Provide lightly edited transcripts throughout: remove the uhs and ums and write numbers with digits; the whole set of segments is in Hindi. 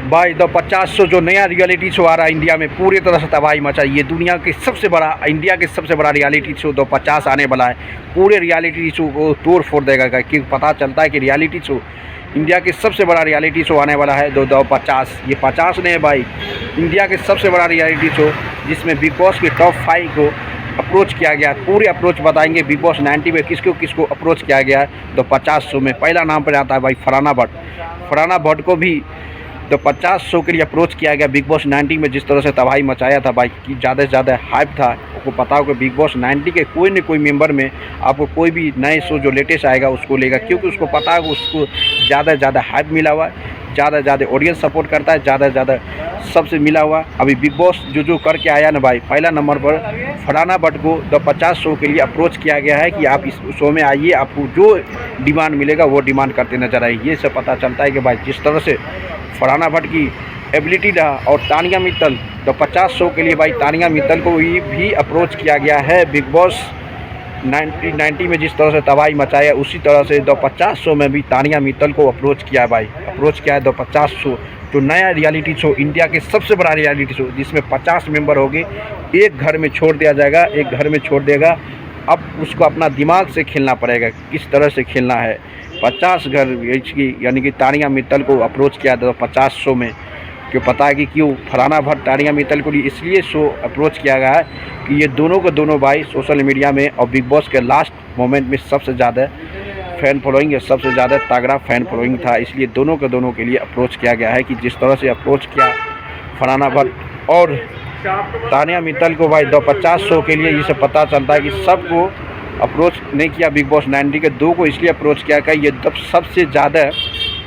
भाई द 50 शो जो नया रियलिटी शो आ रहा है इंडिया में, पूरी तरह से तबाही मचाई। ये दुनिया के सबसे बड़ा, इंडिया के सबसे बड़ा रियलिटी शो द 50 आने वाला है। पूरे रियलिटी शो को तोड़ फोड़ देगा, क्योंकि पता चलता है कि रियलिटी शो, इंडिया के सबसे बड़ा रियलिटी शो आने वाला है द 50। ये 50 ने भाई इंडिया के सबसे बड़ा रियलिटी शो, जिसमें बिग बॉस के टॉप 5 को अप्रोच किया गया। पूरे अप्रोच बताएंगे बिग बॉस 90 में किसको किसको अप्रोच किया गया है द 50 शो में। पहला नाम पर आता है भाई फरहाना भट्ट। फरहाना भट्ट को भी द 50 शो के लिए अप्रोच किया गया। बिग बॉस 90 में जिस तरह से तबाही मचाया था भाई, कि ज़्यादा से ज़्यादा हाइप था। आपको पता हो कि बिग बॉस 90 के कोई न कोई मेंबर में आपको कोई भी नए शो जो लेटेस्ट आएगा उसको लेगा, क्योंकि उसको पता है कि उसको ज़्यादा से ज़्यादा हाइप मिला हुआ है, ज़्यादा से ज़्यादा ऑडियंस सपोर्ट करता है, ज़्यादा से ज़्यादा सबसे मिला हुआ। अभी बिग बॉस जो करके आया ना भाई, पहला नंबर पर फरहाना भट्ट को द 50 शो के लिए अप्रोच किया गया है कि आप इस शो में आइए, आपको जो डिमांड मिलेगा वो डिमांड करते नजर आए। ये सब पता चलता है कि भाई जिस तरह से फरहाना भट्ट की एबिलिटी रहा, और तानिया मित्तल द 50 शो के लिए भाई तानिया मित्तल को भी अप्रोच किया गया है। बिग बॉस 90 में जिस तरह से तबाही मचाया, उसी तरह से द 50 शो में भी तानिया मित्तल को अप्रोच किया है भाई। अप्रोच किया है द 50 शो, जो नया रियलिटी शो, इंडिया के सबसे बड़ा रियलिटी शो, जिसमें 50 मेंबर होंगे। एक घर में छोड़ दिया जाएगा, एक घर में छोड़ देगा। अब उसको अपना दिमाग से खेलना पड़ेगा, किस तरह से खेलना है। 50 घर की, यानी कि तानिया मित्तल को अप्रोच किया था 50 शो में। क्यों पता है कि क्यों फरहाना भट्ट तानिया मित्तल को इसलिए शो अप्रोच किया गया है कि ये दोनों को दोनों भाई सोशल मीडिया में और बिग बॉस के लास्ट मोमेंट में सबसे ज़्यादा फ़ैन फॉलोइंग है, सबसे ज़्यादा तगड़ा फ़ैन फॉलोइंग था। इसलिए दोनों के लिए अप्रोच किया गया है कि जिस तरह से अप्रोच किया फरहाना भट्ट और तानिया मित्तल को भाई द 50 शो के लिए, इसे पता चलता है कि सबको अप्रोच नहीं किया। बिग बॉस 90 के दो को इसलिए अप्रोच किया कि ये तब सबसे ज़्यादा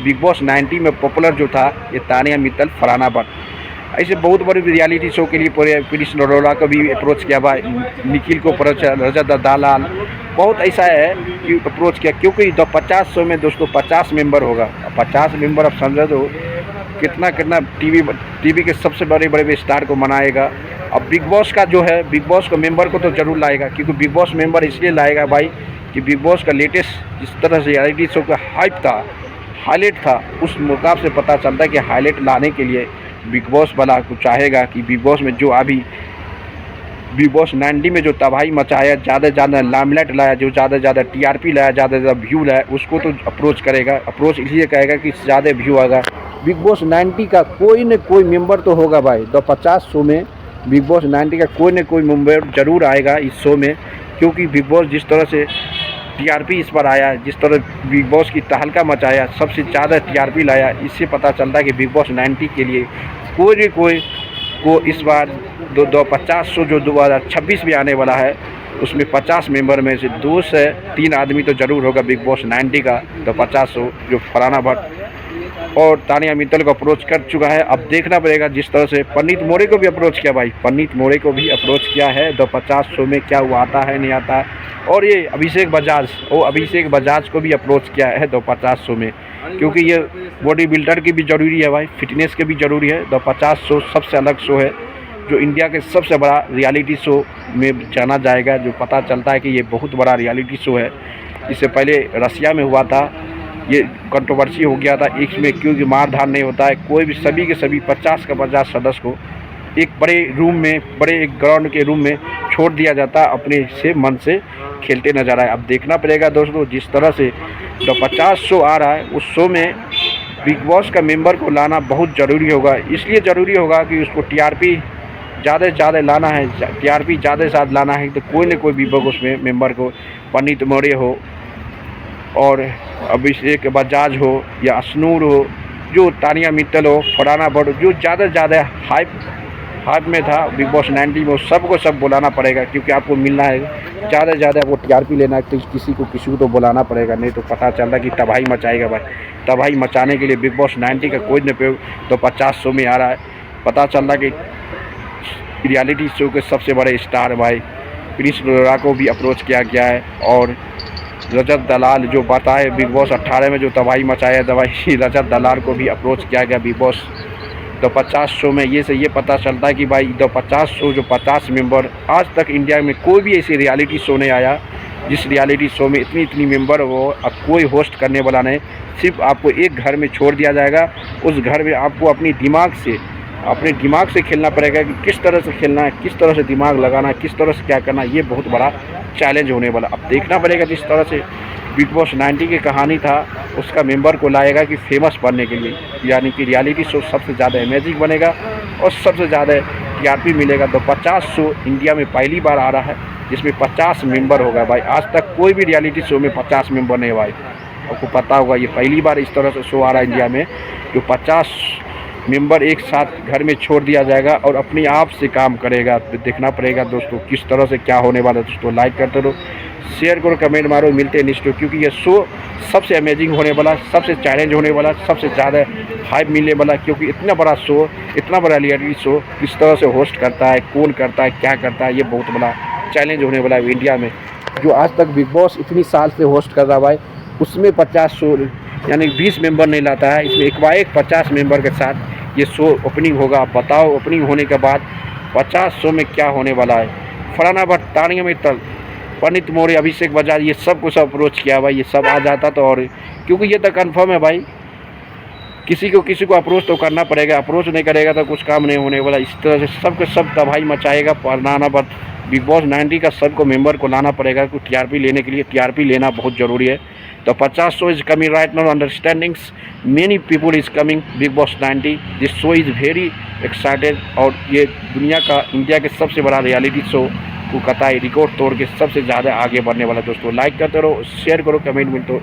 बिग बॉस 90 में पॉपुलर जो था ये तानिया मित्तल, फरहाना भट्ट। ऐसे बहुत बड़ी रियलिटी शो के लिए प्रिंस नरोला को भी अप्रोच किया भाई, निखिल को अप्रोच, रजत दलाल, बहुत ऐसा है कि अप्रोच किया। क्योंकि द 50 शो में दोस्तों 50 मेंबर होगा। 50 मेंबर अब समझो तो कितना टीवी के सबसे बड़े स्टार को मनाएगा। अब बिग बॉस का जो है, बिग बॉस को मेंबर को तो ज़रूर लाएगा, क्योंकि बिग बॉस मेंबर इसलिए लाएगा भाई कि बिग बॉस का लेटेस्ट जिस तरह से रियलिटी शो का हाइप था, हाईलाइट था, उस मुकाब से पता चलता है कि हाईलाइट लाने के लिए बिग बॉस वाला को चाहेगा कि बिग बॉस में जो अभी बिग बॉस 90 में जो तबाही मचाया, ज़्यादा से ज़्यादा लाइमलाइट लाया, जो ज़्यादा से ज़्यादा टीआरपी लाया, ज़्यादा से ज़्यादा व्यू लाया, उसको तो अप्रोच करेगा। अप्रोच इसलिए कहेगा कि ज़्यादा व्यू आएगा। बिग बॉस 90 का कोई न कोई मेंबर तो होगा भाई द 50 शो में। बिग बॉस 90 का कोई न कोई मेंबर ज़रूर आएगा इस शो में, क्योंकि बिग बॉस जिस तरह से टीआरपी इस पर आया, जिस तरह बिग बॉस की तहलका मचाया, सबसे ज़्यादा टीआरपी लाया, इससे पता चलता है कि बिग बॉस 90 के लिए कोई न कोई को इस बार 50 शो जो 2026 में आने वाला है, उसमें 50 मेंबर में से 2 से 3 आदमी तो ज़रूर होगा बिग बॉस 90 का द 50 शो, जो फरहाना भट्ट और तानिया मित्तल को अप्रोच कर चुका है। अब देखना पड़ेगा जिस तरह से पन्नीत मोरे को भी अप्रोच किया भाई, पन्नीत मोरे को भी अप्रोच किया है द 50 शो में। क्या वो आता है नहीं आता है। और ये अभिषेक बजाज को भी अप्रोच किया है द 50 शो में, क्योंकि ये बॉडी बिल्डर की भी ज़रूरी है भाई, फिटनेस के भी ज़रूरी है। द 50 शो सबसे अलग शो है, जो इंडिया के सबसे बड़ा रियलिटी शो में जाना जाएगा। जो पता चलता है कि ये बहुत बड़ा रियलिटी शो है। इससे पहले रसिया में हुआ था, ये कंट्रोवर्सी हो गया था इसमें, क्योंकि मारधार नहीं होता है। कोई भी सभी के सभी 50 का 50 सदस्य को एक बड़े रूम में, बड़े एक ग्राउंड के रूम में छोड़ दिया जाता, अपने से मन से खेलते नजर आए। अब देखना पड़ेगा दोस्तों जिस तरह से द 50 शो आ रहा है, उस शो में बिग बॉस का मेंबर को लाना बहुत ज़रूरी होगा। इसलिए ज़रूरी होगा कि उसको टीआरपी ज़्यादा से ज़्यादा लाना है, टीआरपी ज़्यादा से ज़्यादा लाना है। तो कोई न कोई बिग बॉस में मेंबर को, पन्नीत मोरे हो और अभिषेक बजाज हो या अशनूर हो, जो तानिया मित्तल हो, फरहाना भट्ट, जो ज़्यादा से ज़्यादा हाइप में था बिग बॉस 90 में, सबको सब बुलाना पड़ेगा। क्योंकि आपको मिलना है ज़्यादा से ज़्यादा, वो टीआरपी लेना है, तो किसी को तो बुलाना पड़ेगा, नहीं तो पता चल रहा है कि तबाही मचाएगा भाई। तबाही मचाने के लिए बिग बॉस 90 का कोई न कोई तो 50 शो में आ रहा है। पता चल रहा है कि रियलिटी शो के सबसे बड़े स्टार भाई प्रिंस नरोला को भी अप्रोच किया गया है। और रजत दलाल जो पता है बिग बॉस 18 में जो तबाही मचाया था भाई, रजत दलाल को भी अप्रोच किया गया बिग बॉस द 50 शो में ये से ये पता चलता है कि भाई द 50 शो जो 50 मेंबर, आज तक इंडिया में कोई भी ऐसी रियलिटी शो नहीं आया जिस रियलिटी शो में इतनी मेंबर हो, अब कोई होस्ट करने वाला नहीं। सिर्फ आपको एक घर में छोड़ दिया जाएगा, उस घर में आपको अपने दिमाग से खेलना पड़ेगा कि किस तरह से खेलना है, किस तरह से दिमाग लगाना है, किस तरह से क्या करना है। ये बहुत बड़ा चैलेंज होने वाला। अब देखना पड़ेगा जिस तरह से बिग बॉस 90 की कहानी था, उसका मेंबर को लाएगा कि फेमस बनने के लिए, यानी कि रियलिटी शो सबसे ज़्यादा अमेजिंग बनेगा और सबसे ज़्यादा टीआरपी मिलेगा। तो 50 शो इंडिया में पहली बार आ रहा है जिसमें 50 मेंबर होगा भाई। आज तक कोई भी रियलिटी शो में 50 मेंबर नहीं भाई, आपको पता होगा। ये पहली बार इस तरह से शो आ रहा है इंडिया में, जो 50 मेंबर एक साथ घर में छोड़ दिया जाएगा और अपने आप से काम करेगा। तो देखना पड़ेगा दोस्तों किस तरह से क्या होने वाला है। दोस्तों लाइक करते रहो, शेयर करो, कमेंट मारो। मिलते हैं नेक्स्ट, क्योंकि ये शो सबसे अमेजिंग होने वाला, सबसे चैलेंज होने वाला, सबसे ज़्यादा हाइप मिलने वाला। क्योंकि इतना बड़ा शो, इतना बड़ा रियलिटी शो किस तरह से होस्ट करता है, कौन करता है, क्या करता है, ये बहुत बड़ा चैलेंज होने वाला है इंडिया में। जो आज तक बिग बॉस इतनी साल से होस्ट कर रहा है भाई, उसमें 50 शो यानी 20 मेंबर नहीं लाता है। इसमें एक 50 मेंबर के साथ ये शो ओपनिंग होगा। आप बताओ ओपनिंग होने के बाद 50 शो में क्या होने वाला है। फरहाना भट्ट, तानिया मित्तल, पंडित मौर्य, अभिषेक बजाज, ये सब कुछ अप्रोच किया भाई। ये सब आ जाता तो, और क्योंकि ये तो कन्फर्म है भाई, किसी को अप्रोच तो करना पड़ेगा। अप्रोच नहीं करेगा तो कुछ काम नहीं होने वाला। इस तरह से सब के सब तबाही मचाएगा फरहाना भट्ट। बिग बॉस 90 का सबको मेंबर को लाना पड़ेगा क्योंकि टीआरपी लेने के लिए, टीआरपी लेना बहुत ज़रूरी है। तो 50 show is coming right now, understandings many people is coming big boss 90। This show is very excited और ये दुनिया का, इंडिया के सबसे बड़ा रियलिटी शो को कतई रिकॉर्ड तोड़ के सबसे ज़्यादा आगे बढ़ने वाला। दोस्तों लाइक करते रहो, शेयर करो, कमेंट मिलते